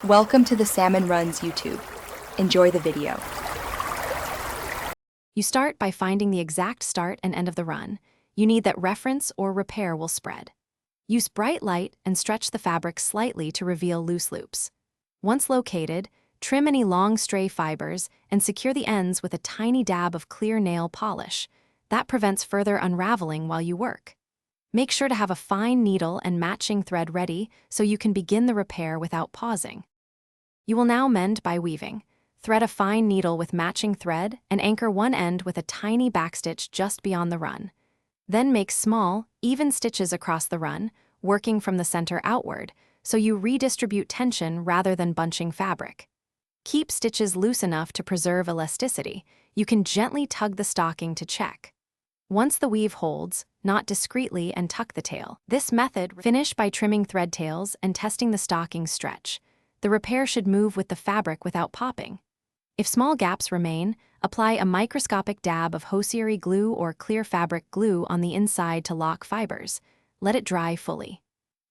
Welcome to the Salmon Runs YouTube. Enjoy the video. You start by finding the exact start and end of the run. You need that reference or repair will spread. Use bright light and stretch the fabric slightly to reveal loose loops. Once located, trim any long stray fibers and secure the ends with a tiny dab of clear nail polish. That prevents further unraveling while you work. Make sure to have a fine needle and matching thread ready so you can begin the repair without pausing. You will now mend by weaving. Thread a fine needle with matching thread and anchor one end with a tiny backstitch just beyond the run. Then make small, even stitches across the run, working from the center outward, so you redistribute tension rather than bunching fabric. Keep stitches loose enough to preserve elasticity. You can gently tug the stocking to check. Once the weave holds, knot discreetly and tuck the tail. This method, finish by trimming thread tails and testing the stocking's stretch. The repair should move with the fabric without popping. If small gaps remain, apply a microscopic dab of hosiery glue or clear fabric glue on the inside to lock fibers. Let it dry fully.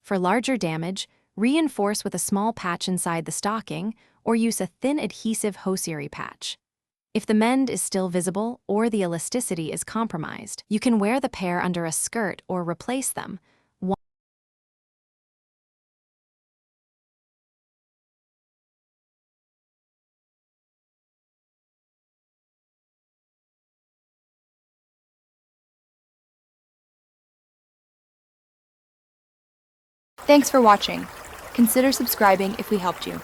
For larger damage, reinforce with a small patch inside the stocking or use a thin adhesive hosiery patch. If the mend is still visible or the elasticity is compromised, you can wear the pair under a skirt or replace them. Thanks for watching. Consider subscribing if we helped you.